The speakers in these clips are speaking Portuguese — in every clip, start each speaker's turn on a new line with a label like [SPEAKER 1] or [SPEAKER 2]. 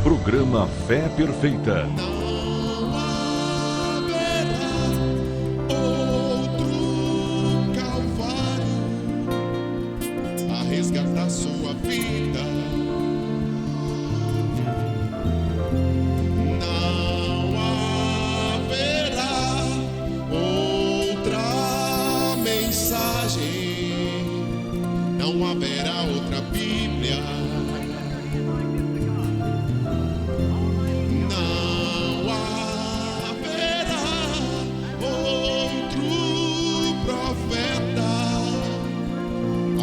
[SPEAKER 1] Programa Fé Perfeita.
[SPEAKER 2] Não haverá outro Calvário a resgatar sua vida. Não haverá outra mensagem, não haverá outra Bíblia. Não haverá outro profeta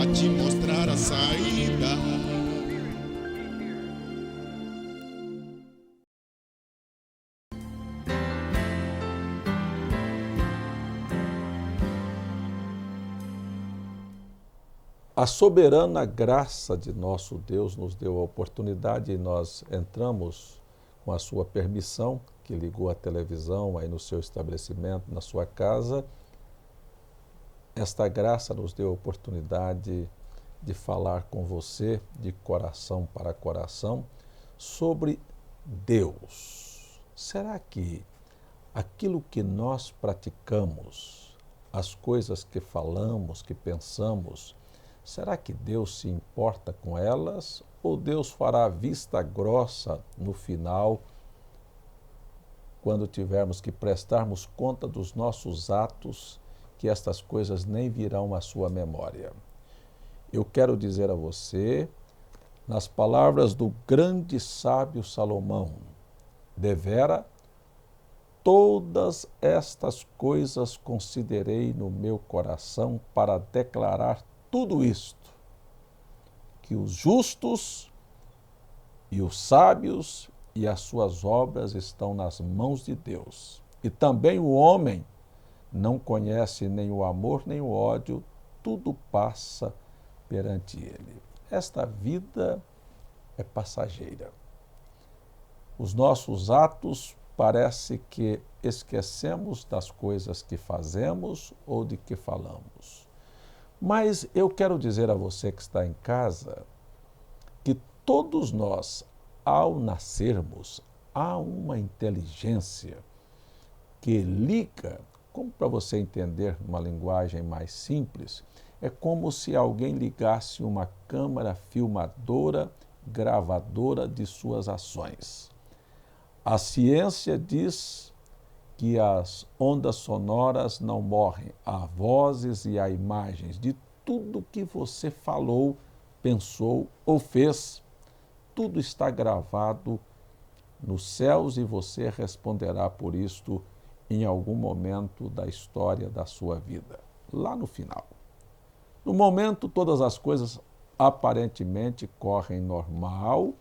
[SPEAKER 2] a te mostrar a saída.
[SPEAKER 3] A soberana graça de nosso Deus nos deu a oportunidade e nós entramos com a sua permissão, que ligou a televisão aí no seu estabelecimento, na sua casa. Esta graça nos deu a oportunidade de falar com você de coração para coração sobre Deus. Será que aquilo que nós praticamos, as coisas que falamos, que pensamos, será que Deus se importa com elas ou Deus fará vista grossa no final, quando tivermos que prestarmos conta dos nossos atos, que estas coisas nem virão à sua memória? Eu quero dizer a você, nas palavras do grande sábio Salomão, devera, todas estas coisas considerei no meu coração para declarar tudo isto, que os justos e os sábios e as suas obras estão nas mãos de Deus. E também o homem não conhece nem o amor nem o ódio, tudo passa perante ele. Esta vida é passageira. Os nossos atos parece que esquecemos das coisas que fazemos ou de que falamos. Mas eu quero dizer a você que está em casa que todos nós, ao nascermos, há uma inteligência que liga, como para você entender numa linguagem mais simples, é como se alguém ligasse uma câmara filmadora, gravadora de suas ações. A ciência diz que as ondas sonoras não morrem, há vozes e há imagens de tudo que você falou, pensou ou fez. Tudo está gravado nos céus e você responderá por isto em algum momento da história da sua vida, lá no final. No momento, todas as coisas aparentemente correm normal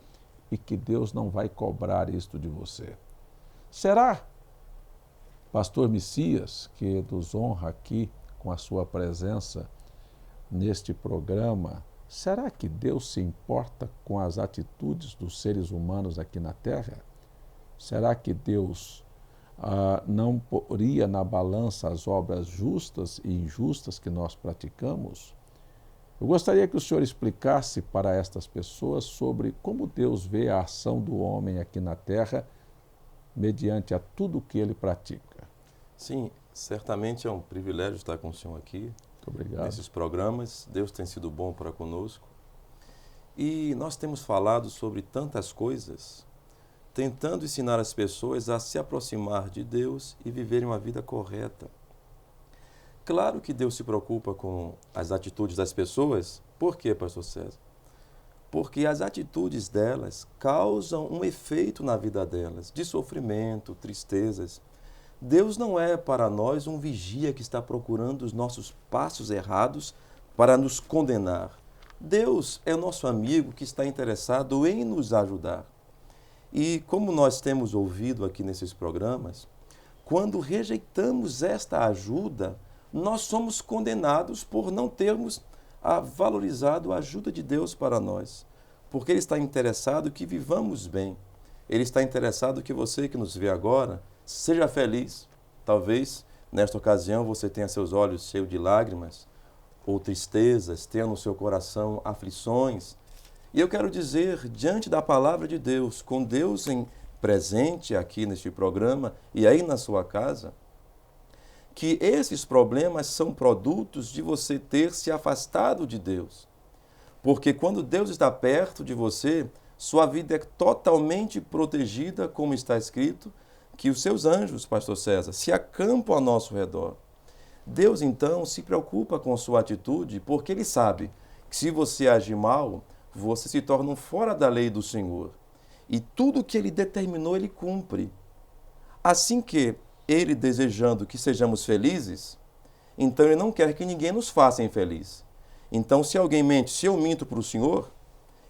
[SPEAKER 3] e que Deus não vai cobrar isto de você. Será, Pastor Messias, que nos honra aqui com a sua presença neste programa, será que Deus se importa com as atitudes dos seres humanos aqui na Terra? Será que Deus não poria na balança as obras justas e injustas que nós praticamos? Eu gostaria que o senhor explicasse para estas pessoas sobre como Deus vê a ação do homem aqui na Terra mediante a tudo que ele pratica.
[SPEAKER 4] Sim, certamente é um privilégio estar com o senhor aqui.
[SPEAKER 3] Muito obrigado.
[SPEAKER 4] Nesses programas. Deus tem sido bom para conosco. E nós temos falado sobre tantas coisas, tentando ensinar as pessoas a se aproximar de Deus e viverem uma vida correta. Claro que Deus se preocupa com as atitudes das pessoas. Por quê, pastor César? Porque as atitudes delas causam um efeito na vida delas, de sofrimento, tristezas. Deus não é para nós um vigia que está procurando os nossos passos errados para nos condenar. Deus é nosso amigo que está interessado em nos ajudar. E como nós temos ouvido aqui nesses programas, quando rejeitamos esta ajuda, nós somos condenados por não termos valorizado a ajuda de Deus para nós. Porque Ele está interessado que vivamos bem. Ele está interessado que você que nos vê agora seja feliz. Talvez, nesta ocasião, você tenha seus olhos cheios de lágrimas ou tristezas, tenha no seu coração aflições. E eu quero dizer, diante da palavra de Deus, com Deus em presente aqui neste programa e aí na sua casa, que esses problemas são produtos de você ter se afastado de Deus. Porque quando Deus está perto de você, sua vida é totalmente protegida, como está escrito, que os seus anjos, pastor César, se acampam ao nosso redor. Deus, então, se preocupa com sua atitude, porque Ele sabe que se você agir mal, você se torna um fora da lei do Senhor. E tudo que Ele determinou, Ele cumpre. Assim que Ele, desejando que sejamos felizes, então Ele não quer que ninguém nos faça infeliz. Então, se alguém mente, se eu minto para o Senhor,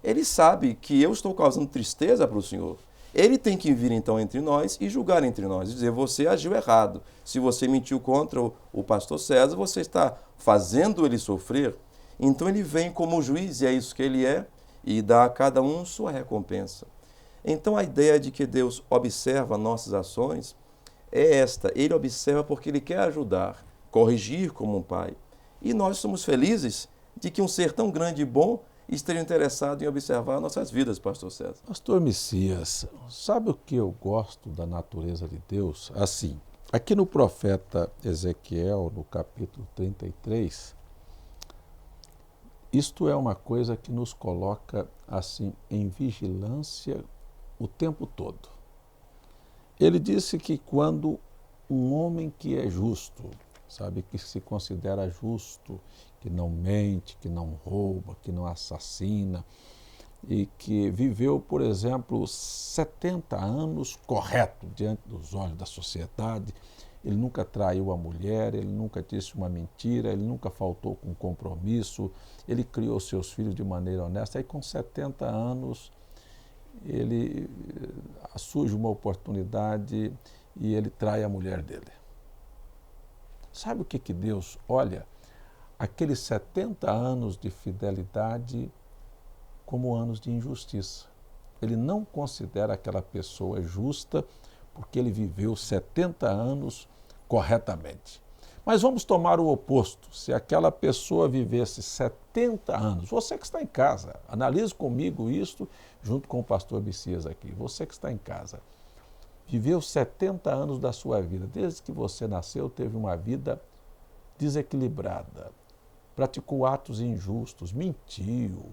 [SPEAKER 4] Ele sabe que eu estou causando tristeza para o Senhor. Ele tem que vir então entre nós e julgar entre nós, e dizer, você agiu errado. Se você mentiu contra o pastor César, você está fazendo ele sofrer. Então ele vem como juiz, e é isso que ele é, e dá a cada um sua recompensa. Então a ideia de que Deus observa nossas ações é esta. Ele observa porque ele quer ajudar, corrigir como um pai. E nós somos felizes de que um ser tão grande e bom esteja interessado em observar nossas vidas, pastor César.
[SPEAKER 3] Pastor Messias, sabe o que eu gosto da natureza de Deus? Assim, aqui no profeta Ezequiel, no capítulo 33, isto é uma coisa que nos coloca assim em vigilância o tempo todo. Ele disse que quando um homem que é justo, sabe, que se considera justo, que não mente, que não rouba, que não assassina, e que viveu, por exemplo, 70 anos correto diante dos olhos da sociedade, ele nunca traiu a mulher, ele nunca disse uma mentira, ele nunca faltou com compromisso, ele criou seus filhos de maneira honesta, e com 70 anos ele surge uma oportunidade e ele trai a mulher dele. Sabe o que Deus olha? Aqueles 70 anos de fidelidade como anos de injustiça. Ele não considera aquela pessoa justa porque ele viveu 70 anos corretamente. Mas vamos tomar o oposto. Se aquela pessoa vivesse 70 anos, você que está em casa, analise comigo isto junto com o pastor Messias aqui, você que está em casa, viveu 70 anos da sua vida, desde que você nasceu, teve uma vida desequilibrada, praticou atos injustos, mentiu,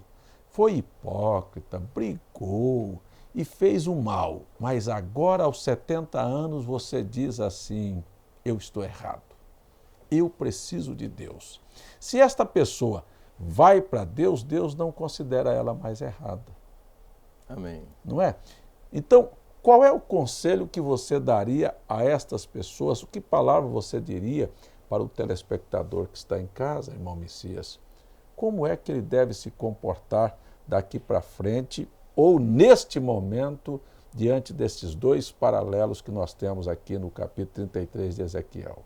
[SPEAKER 3] foi hipócrita, brigou e fez o mal. Mas agora, aos 70 anos, você diz assim, eu estou errado, eu preciso de Deus. Se esta pessoa vai para Deus, Deus não considera ela mais errada.
[SPEAKER 4] Amém.
[SPEAKER 3] Não é? Então, qual é o conselho que você daria a estas pessoas? Que palavra você diria para o telespectador que está em casa, irmão Messias? Como é que ele deve se comportar daqui para frente ou neste momento diante desses dois paralelos que nós temos aqui no capítulo 33 de Ezequiel?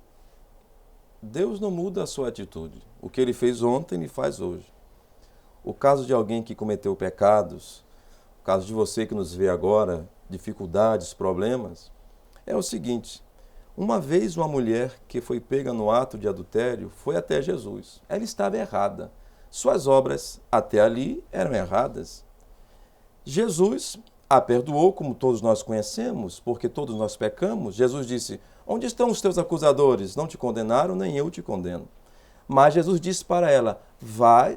[SPEAKER 4] Deus não muda a sua atitude. O que ele fez ontem, ele faz hoje. O caso de alguém que cometeu pecados, o caso de você que nos vê agora, dificuldades, problemas, é o seguinte: uma vez uma mulher que foi pega no ato de adultério foi até Jesus. Ela estava errada. Suas obras até ali eram erradas. Jesus a perdoou, como todos nós conhecemos, porque todos nós pecamos. Jesus disse, onde estão os teus acusadores? Não te condenaram, nem eu te condeno. Mas Jesus disse para ela, vai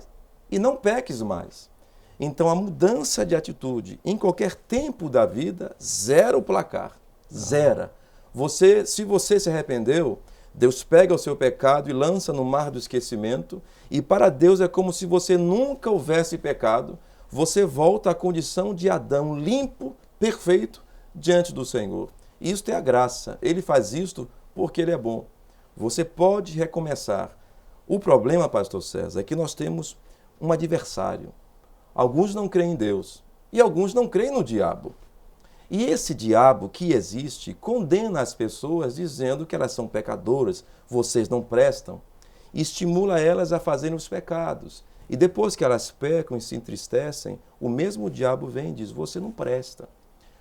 [SPEAKER 4] e não peques mais. Então a mudança de atitude em qualquer tempo da vida, zero placar, zero. Se você se arrependeu, Deus pega o seu pecado e lança no mar do esquecimento, e para Deus é como se você nunca houvesse pecado, você volta à condição de Adão, limpo, perfeito, diante do Senhor. Isto é a graça. Ele faz isto porque Ele é bom. Você pode recomeçar. O problema, pastor César, é que nós temos um adversário. Alguns não creem em Deus e alguns não creem no diabo. E esse diabo que existe condena as pessoas dizendo que elas são pecadoras, vocês não prestam, e estimula elas a fazerem os pecados. E depois que elas pecam e se entristecem, o mesmo diabo vem e diz, você não presta.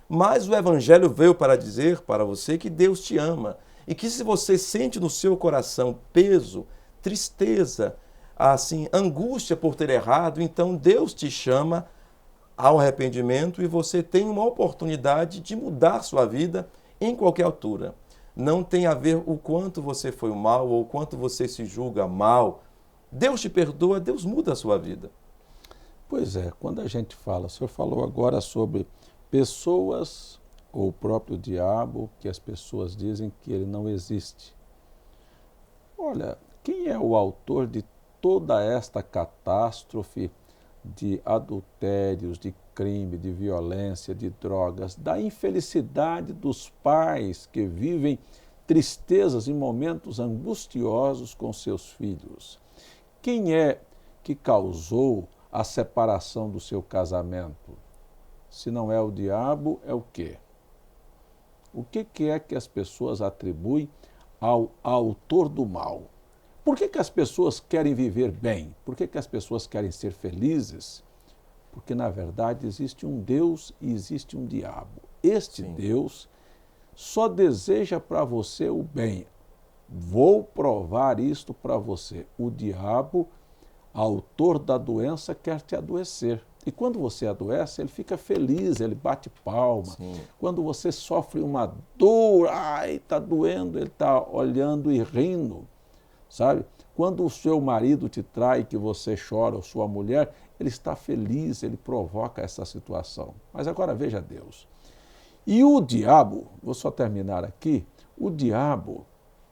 [SPEAKER 4] Mas o Evangelho veio para dizer para você que Deus te ama e que se você sente no seu coração peso, tristeza, assim, angústia por ter errado, então Deus te chama ao arrependimento e você tem uma oportunidade de mudar sua vida em qualquer altura. Não tem a ver o quanto você foi mal ou o quanto você se julga mal. Deus te perdoa, Deus muda a sua vida.
[SPEAKER 3] Pois é, quando a gente fala, o senhor falou agora sobre pessoas ou o próprio diabo, que as pessoas dizem que ele não existe. Olha, quem é o autor de toda esta catástrofe de adultérios, de crime, de violência, de drogas, da infelicidade dos pais que vivem tristezas e momentos angustiosos com seus filhos? Quem é que causou a separação do seu casamento? Se não é o diabo, é o quê? O que é que as pessoas atribuem ao autor do mal? Por que as pessoas querem viver bem? Por que as pessoas querem ser felizes? Porque, na verdade, existe um Deus e existe um diabo. Este
[SPEAKER 4] Sim.
[SPEAKER 3] Deus só deseja para você o bem. Vou provar isto para você. O diabo, autor da doença, quer te adoecer. E quando você adoece, ele fica feliz, ele bate palma.
[SPEAKER 4] Sim.
[SPEAKER 3] Quando você sofre uma dor, ai, está doendo, ele está olhando e rindo, sabe? Quando o seu marido te trai, que você chora, ou sua mulher, ele está feliz, ele provoca essa situação. Mas agora veja Deus. E o diabo, vou só terminar aqui, o diabo,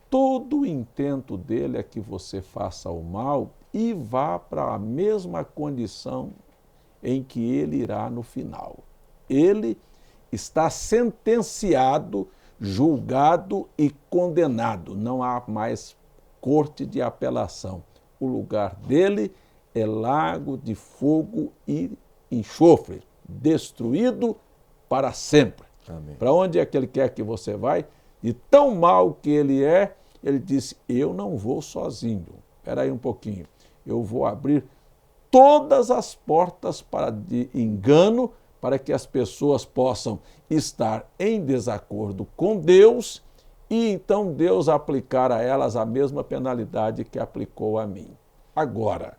[SPEAKER 3] todo o intento dele é que você faça o mal e vá para a mesma condição em que ele irá no final. Ele está sentenciado, julgado e condenado. Não há mais corte de apelação. O lugar dele é lago de fogo e enxofre, destruído para sempre.
[SPEAKER 4] Amém.
[SPEAKER 3] Para onde é que ele quer que você vai? De tão mal que ele é, ele disse, eu não vou sozinho. Espera aí um pouquinho. Eu vou abrir todas as portas de engano para que as pessoas possam estar em desacordo com Deus e então Deus aplicar a elas a mesma penalidade que aplicou a mim. Agora,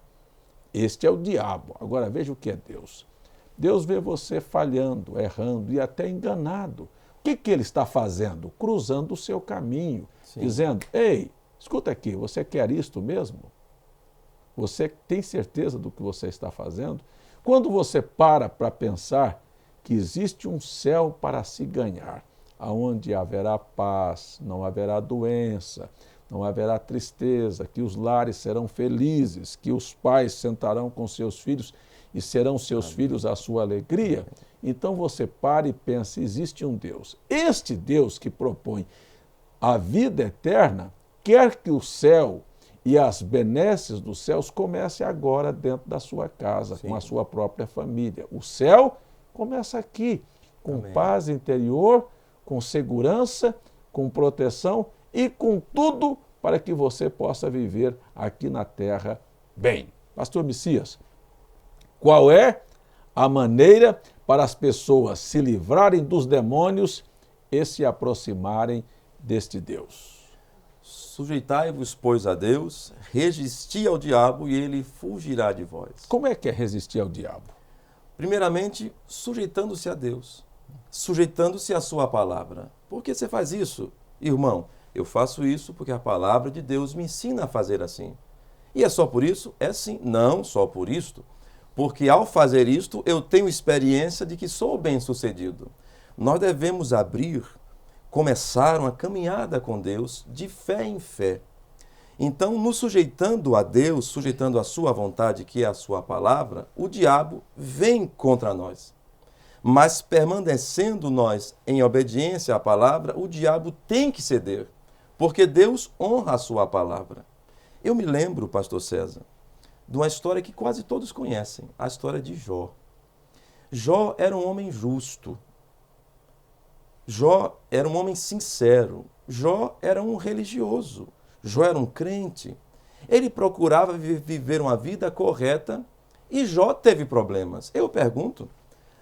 [SPEAKER 3] este é o diabo. Agora veja o que é Deus. Deus vê você falhando, errando e até enganado. O que ele está fazendo? Cruzando o seu caminho,
[SPEAKER 4] Sim.
[SPEAKER 3] dizendo, ei, escuta aqui, você quer isto mesmo? Você tem certeza do que você está fazendo? Quando você para pensar que existe um céu para se ganhar, aonde haverá paz, não haverá doença, não haverá tristeza, que os lares serão felizes, que os pais sentarão com seus filhos e serão seus filhos a sua alegria, então você para e pensa, existe um Deus. Este Deus que propõe a vida eterna, quer que o céu e as benesses dos céus comecem agora dentro da sua casa,
[SPEAKER 4] Sim.
[SPEAKER 3] com a sua própria família. O céu começa aqui, com
[SPEAKER 4] Amém.
[SPEAKER 3] paz interior, com segurança, com proteção e com tudo para que você possa viver aqui na terra bem. Pastor Messias, qual é a maneira para as pessoas se livrarem dos demônios e se aproximarem deste Deus?
[SPEAKER 4] Sujeitai-vos, pois, a Deus, resisti ao diabo e ele fugirá de vós.
[SPEAKER 3] Como é que é resistir ao diabo?
[SPEAKER 4] Primeiramente, sujeitando-se a Deus, sujeitando-se à sua palavra. Por que você faz isso, irmão? Eu faço isso porque a palavra de Deus me ensina a fazer assim. E é só por isso? É sim, não só por isto. Porque ao fazer isto, eu tenho experiência de que sou bem-sucedido. Nós devemos começar uma caminhada com Deus de fé em fé. Então, nos sujeitando a Deus, sujeitando a sua vontade, que é a sua palavra, o diabo vem contra nós. Mas permanecendo nós em obediência à palavra, o diabo tem que ceder, porque Deus honra a sua palavra. Eu me lembro, pastor César, de uma história que quase todos conhecem, a história de Jó. Jó era um homem justo. Jó era um homem sincero. Jó era um religioso. Jó era um crente. Ele procurava viver uma vida correta e Jó teve problemas. Eu pergunto,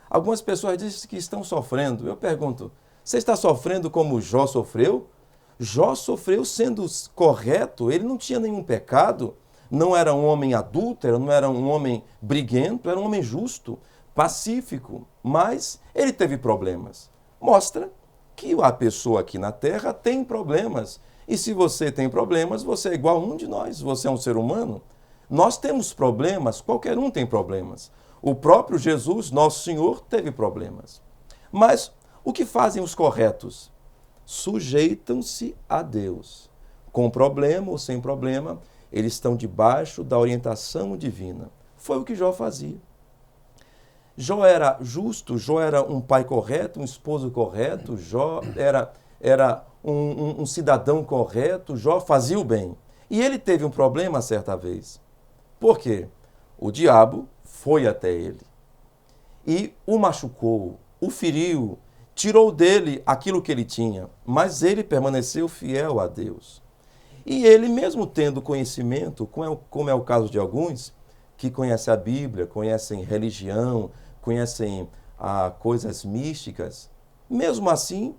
[SPEAKER 4] algumas pessoas dizem que estão sofrendo. Eu pergunto, você está sofrendo como Jó sofreu? Jó sofreu sendo correto, ele não tinha nenhum pecado, não era um homem adúltero, não era um homem briguento, era um homem justo. pacífico, mas ele teve problemas. Mostra que a pessoa aqui na Terra tem problemas. E se você tem problemas, você é igual a um de nós, você é um ser humano. Nós temos problemas, qualquer um tem problemas. O próprio Jesus, nosso Senhor, teve problemas. Mas o que fazem os corretos? Sujeitam-se a Deus. Com problema ou sem problema, eles estão debaixo da orientação divina. Foi o que Jó fazia. Jó era justo, Jó era um pai correto, um esposo correto, Jó era um cidadão correto, Jó fazia o bem. E ele teve um problema certa vez. Por quê? O diabo foi até ele e o machucou, o feriu, tirou dele aquilo que ele tinha, mas ele permaneceu fiel a Deus. E ele, mesmo tendo conhecimento, como é o caso de alguns, que conhecem a Bíblia, conhecem religião, conhecem coisas místicas, mesmo assim,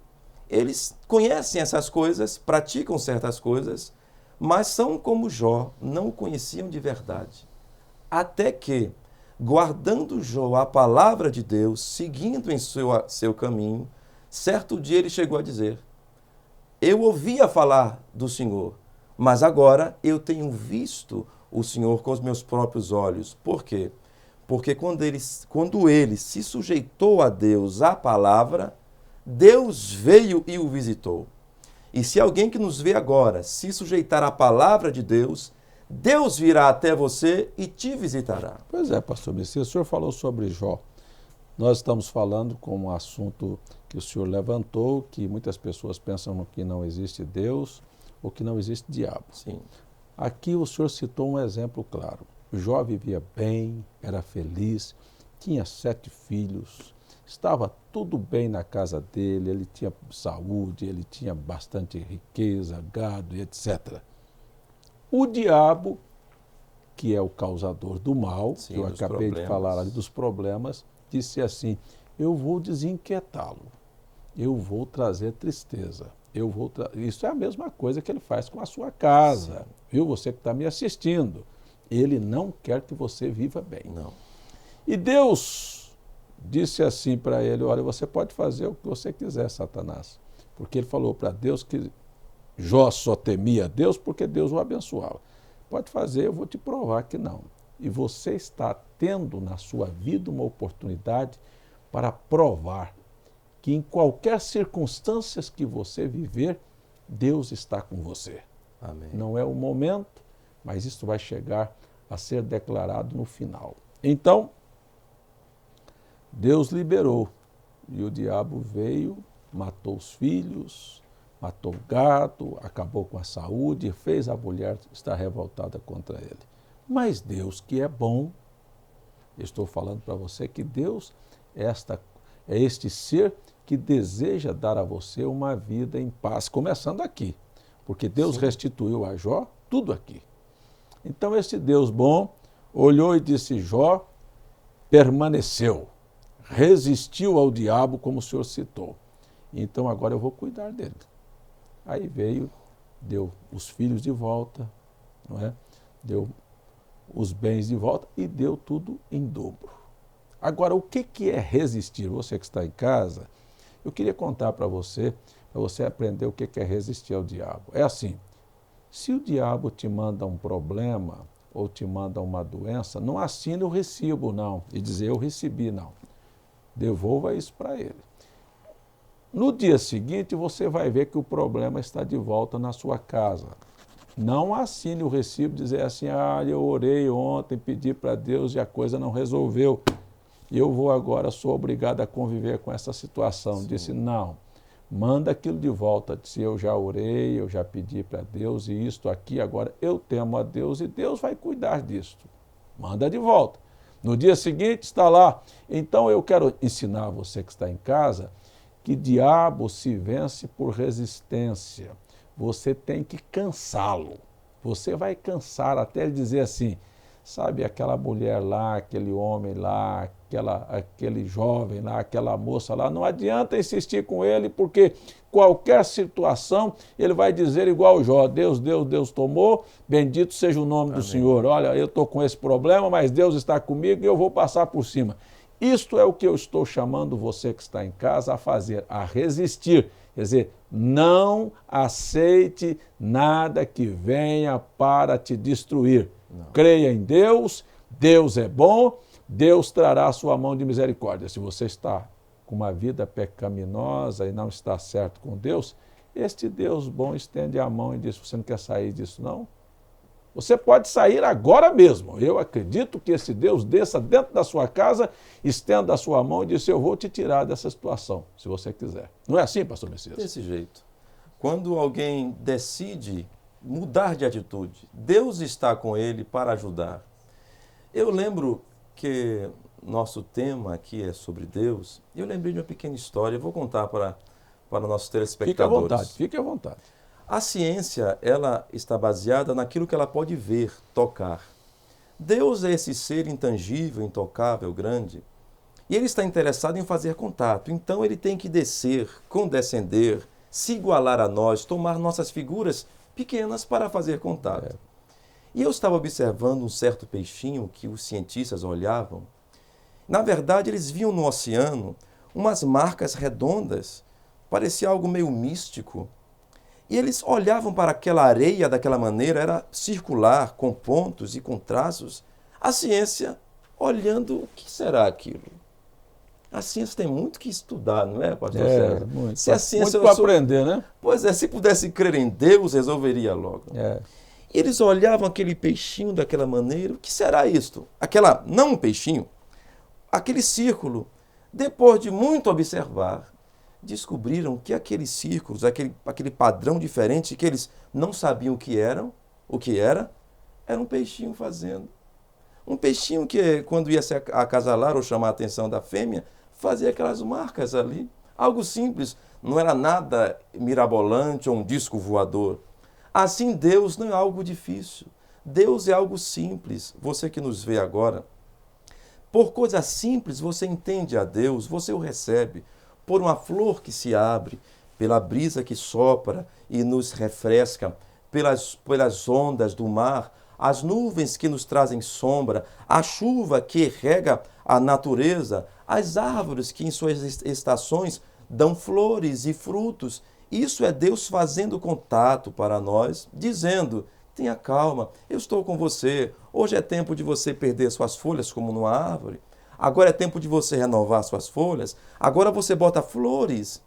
[SPEAKER 4] eles conhecem essas coisas, praticam certas coisas, mas são como Jó, não o conheciam de verdade. Até que, guardando Jó a palavra de Deus, seguindo em seu caminho, certo dia ele chegou a dizer: eu ouvia falar do Senhor, mas agora eu tenho visto o Senhor com os meus próprios olhos. Por quê? Porque quando ele se sujeitou a Deus, à palavra, Deus veio e o visitou. E se alguém que nos vê agora se sujeitar à palavra de Deus, Deus virá até você e te visitará.
[SPEAKER 3] Pois é, pastor Messias, o senhor falou sobre Jó. Nós estamos falando com um assunto que o senhor levantou, que muitas pessoas pensam que não existe Deus ou que não existe diabo.
[SPEAKER 4] Sim.
[SPEAKER 3] Aqui o senhor citou um exemplo claro. Jó vivia bem, era feliz, tinha 7 filhos, estava tudo bem na casa dele, ele tinha saúde, ele tinha bastante riqueza, gado e etc. O diabo, que é o causador do mal,
[SPEAKER 4] sim,
[SPEAKER 3] que eu acabei de falar ali dos problemas, disse assim: eu vou desinquietá-lo, eu vou trazer tristeza. Isso é a mesma coisa que ele faz com a sua casa, sim. Viu? Você que está me assistindo. Ele não quer que você viva bem.
[SPEAKER 4] Não.
[SPEAKER 3] E Deus disse assim para ele: olha, você pode fazer o que você quiser, Satanás. Porque ele falou para Deus que Jó só temia Deus porque Deus o abençoava. Pode fazer, eu vou te provar que não. E você está tendo na sua vida uma oportunidade para provar que em qualquer circunstância que você viver, Deus está com você.
[SPEAKER 4] Amém.
[SPEAKER 3] Não é o momento, mas isso vai chegar a ser declarado no final. Então, Deus liberou e o diabo veio, matou os filhos, matou o gado, acabou com a saúde, fez a mulher estar revoltada contra ele. Mas Deus, que é bom, estou falando para você que Deus é este ser que deseja dar a você uma vida em paz, começando aqui, porque Deus Sim. restituiu a Jó tudo aqui. Então esse Deus bom olhou e disse: Jó permaneceu, resistiu ao diabo, como o senhor citou. Então agora eu vou cuidar dele. Aí veio, deu os filhos de volta, não é? Deu os bens de volta e deu tudo em dobro. Agora, o que é resistir? Você que está em casa, eu queria contar para você aprender o que é resistir ao diabo. É assim: se o diabo te manda um problema ou te manda uma doença, não assine o recibo, não, e dizer eu recebi, não. Devolva isso para ele. No dia seguinte, você vai ver que o problema está de volta na sua casa. Não assine o recibo e dizer assim: eu orei ontem, pedi para Deus e a coisa não resolveu. E eu vou agora, sou obrigado a conviver com essa situação. Sim. Disse: não. Manda aquilo de volta. Se eu já orei, eu já pedi para Deus e isto aqui, agora eu temo a Deus e Deus vai cuidar disto. Manda de volta. No dia seguinte está lá. Então eu quero ensinar você que está em casa que diabo se vence por resistência. Você tem que cansá-lo. Você vai cansar até ele dizer assim: sabe aquela mulher lá, aquele homem lá, aquele jovem lá, aquela moça lá, não adianta insistir com ele, porque qualquer situação ele vai dizer igual Jó: Deus tomou, bendito seja o nome do Senhor. Olha, eu estou com esse problema, mas Deus está comigo e eu vou passar por cima. Isto é o que eu estou chamando você que está em casa a fazer, a resistir. Quer dizer, não aceite nada que venha para te destruir. Não. Creia em Deus, Deus é bom, Deus trará a sua mão de misericórdia. Se você está com uma vida pecaminosa e não está certo com Deus, este Deus bom estende a mão e diz, você não quer sair disso não? Você pode sair agora mesmo. Eu acredito que esse Deus desça dentro da sua casa, estenda a sua mão e diz, eu vou te tirar dessa situação, se você quiser. Não é assim, pastor Messias?
[SPEAKER 4] Desse jeito. Quando alguém decide mudar de atitude, Deus está com ele para ajudar. Eu lembro que nosso tema aqui é sobre Deus, e eu lembrei de uma pequena história, eu vou contar para nossos telespectadores.
[SPEAKER 3] Fique à vontade.
[SPEAKER 4] A ciência, ela está baseada naquilo que ela pode ver, tocar. Deus é esse ser intangível, intocável, grande, e ele está interessado em fazer contato. Então ele tem que descer, condescender, se igualar a nós, tomar nossas figuras pequenas para fazer contato. E eu estava observando um certo peixinho que os cientistas olhavam. Na verdade, eles viam no oceano umas marcas redondas, parecia algo meio místico. E eles olhavam para aquela areia daquela maneira, era circular, com pontos e com traços. A ciência olhando, o que será aquilo? A ciência tem muito que estudar, não é, pastor César?
[SPEAKER 3] Muito.
[SPEAKER 4] Se a ciência
[SPEAKER 3] muito para aprender, né?
[SPEAKER 4] Pois é, se pudesse crer em Deus, resolveria logo. E eles olhavam aquele peixinho daquela maneira, o que será isto? Não um peixinho, aquele círculo. Depois de muito observar, descobriram que aqueles círculos, aquele padrão diferente que eles não sabiam o que era um peixinho fazendo. Um peixinho que, quando ia se acasalar ou chamar a atenção da fêmea, fazia aquelas marcas ali. Algo simples, não era nada mirabolante ou um disco voador. Assim, Deus não é algo difícil. Deus é algo simples. Você que nos vê agora, por coisas simples você entende a Deus, você o recebe. Por uma flor que se abre, pela brisa que sopra e nos refresca, pelas ondas do mar, as nuvens que nos trazem sombra, a chuva que rega a natureza, as árvores que em suas estações dão flores e frutos. Isso é Deus fazendo contato para nós, dizendo, tenha calma, eu estou com você. Hoje é tempo de você perder suas folhas como numa árvore. Agora é tempo de você renovar suas folhas. Agora você bota flores.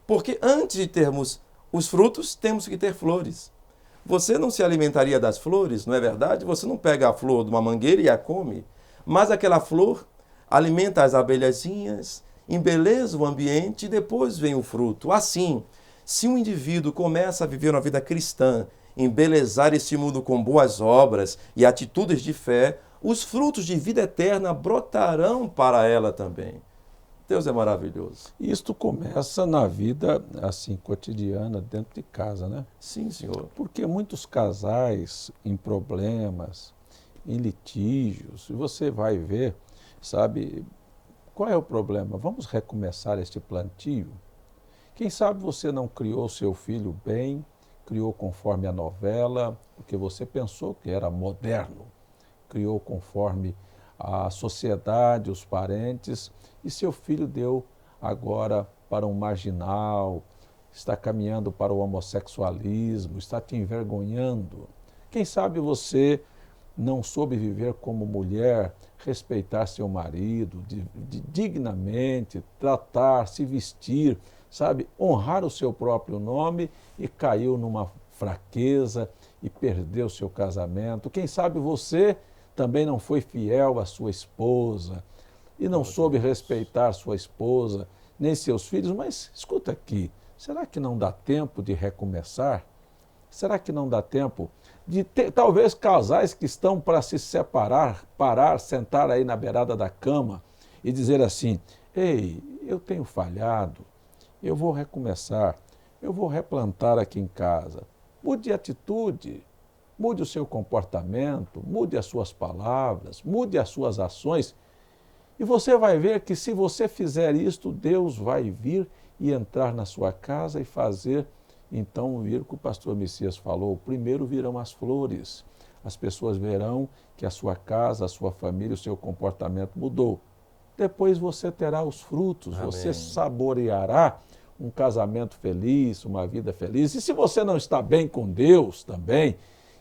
[SPEAKER 4] Porque antes de termos os frutos, temos que ter flores. Você não se alimentaria das flores, não é verdade? Você não pega a flor de uma mangueira e a come. Mas aquela flor alimenta as abelhazinhas, embeleza o ambiente e depois vem o fruto. Assim, se um indivíduo começa a viver uma vida cristã, embelezar esse mundo com boas obras e atitudes de fé, os frutos de vida eterna brotarão para ela também. Deus é maravilhoso.
[SPEAKER 3] Isto começa na vida assim cotidiana, dentro de casa, né?
[SPEAKER 4] Sim, senhor.
[SPEAKER 3] Porque muitos casais em problemas, em litígios, e você vai ver, sabe, qual é o problema? Vamos recomeçar este plantio? Quem sabe você não criou seu filho bem, criou conforme a novela, porque você pensou que era moderno, criou conforme a sociedade, os parentes, e seu filho deu agora para um marginal, está caminhando para o homossexualismo, está te envergonhando. Quem sabe você não soube viver como mulher, respeitar seu marido, dignamente, tratar, se vestir, sabe, honrar o seu próprio nome e caiu numa fraqueza e perdeu seu casamento. Quem sabe você também não foi fiel à sua esposa e não soube respeitar sua esposa, nem seus filhos. Mas escuta aqui, será que não dá tempo de recomeçar? Será que não dá tempo de ter, talvez casais que estão para se separar, parar, sentar aí na beirada da cama e dizer assim, ei, eu tenho falhado, eu vou recomeçar, eu vou replantar aqui em casa. Mude de atitude, mude o seu comportamento, mude as suas palavras, mude as suas ações. E você vai ver que se você fizer isto, Deus vai vir e entrar na sua casa e fazer, então, vir o que o pastor Messias falou, primeiro virão as flores. As pessoas verão que a sua casa, a sua família, o seu comportamento mudou. depois você terá os frutos,
[SPEAKER 4] Amém.
[SPEAKER 3] você saboreará um casamento feliz, uma vida feliz. E se você não está bem com Deus também,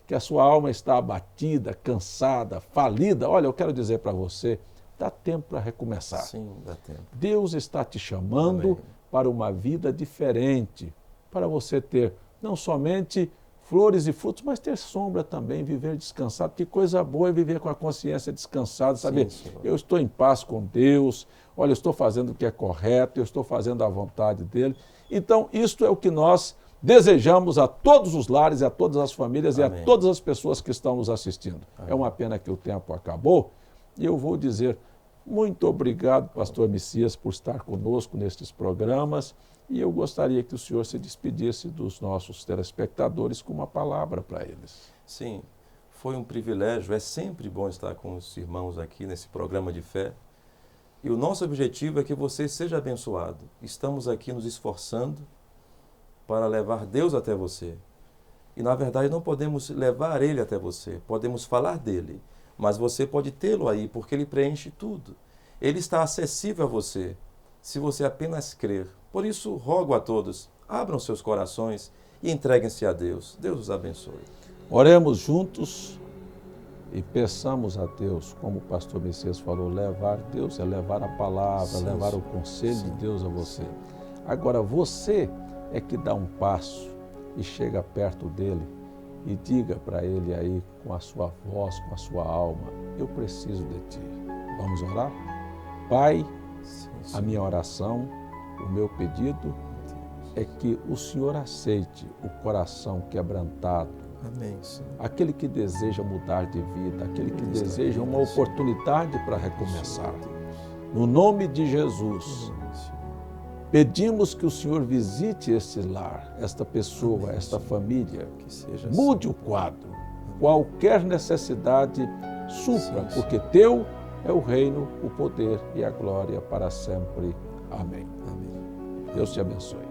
[SPEAKER 3] que a sua alma está abatida, cansada, falida, olha, eu quero dizer para você, dá tempo para recomeçar.
[SPEAKER 4] Sim, dá tempo.
[SPEAKER 3] Deus está te chamando
[SPEAKER 4] Amém.
[SPEAKER 3] para uma vida diferente, para você ter não somente flores e frutos, mas ter sombra também, viver descansado. Que coisa boa é viver com a consciência descansada, saber,
[SPEAKER 4] Sim, Senhor.
[SPEAKER 3] eu estou em paz com Deus, olha, eu estou fazendo o que é correto, eu estou fazendo a vontade dele. Então, isto é o que nós desejamos a todos os lares, a todas as famílias
[SPEAKER 4] Amém.
[SPEAKER 3] e a todas as pessoas que estão nos assistindo. É uma pena que o tempo acabou e eu vou dizer muito obrigado, pastor Messias, por estar conosco nestes programas. E eu gostaria que o senhor se despedisse dos nossos telespectadores com uma palavra para eles.
[SPEAKER 4] Sim, foi um privilégio, é sempre bom estar com os irmãos aqui nesse programa de fé. E o nosso objetivo é que você seja abençoado. Estamos aqui nos esforçando para levar Deus até você. E na verdade não podemos levar Ele até você, podemos falar dele, mas você pode tê-lo aí, porque Ele preenche tudo. Ele está acessível a você, se você apenas crer. Por isso, rogo a todos, abram seus corações e entreguem-se a Deus. Deus os abençoe.
[SPEAKER 3] Oremos juntos e peçamos a Deus, como o pastor Messias falou, levar Deus é levar a palavra,
[SPEAKER 4] Sim,
[SPEAKER 3] levar o
[SPEAKER 4] sim,
[SPEAKER 3] conselho de
[SPEAKER 4] sim,
[SPEAKER 3] Deus a você. Agora, você é que dá um passo e chega perto dele e diga para ele aí com a sua voz, com a sua alma, eu preciso de ti. Vamos orar? Pai,
[SPEAKER 4] Sim,
[SPEAKER 3] a minha oração, o meu pedido é que o Senhor aceite o coração quebrantado,
[SPEAKER 4] Amém, Senhor.
[SPEAKER 3] aquele que deseja mudar de vida, aquele que
[SPEAKER 4] Deus
[SPEAKER 3] deseja
[SPEAKER 4] está
[SPEAKER 3] uma
[SPEAKER 4] bem, Senhor.
[SPEAKER 3] oportunidade para recomeçar. No nome de Jesus, pedimos que o Senhor visite este lar, esta pessoa,
[SPEAKER 4] Amém,
[SPEAKER 3] esta
[SPEAKER 4] Senhor.
[SPEAKER 3] família.
[SPEAKER 4] Que seja
[SPEAKER 3] Mude o
[SPEAKER 4] assim.
[SPEAKER 3] quadro. Qualquer necessidade, supra,
[SPEAKER 4] Sim,
[SPEAKER 3] porque teu é o reino, o poder e a glória para sempre. Amém.
[SPEAKER 4] Amém.
[SPEAKER 3] Deus te abençoe.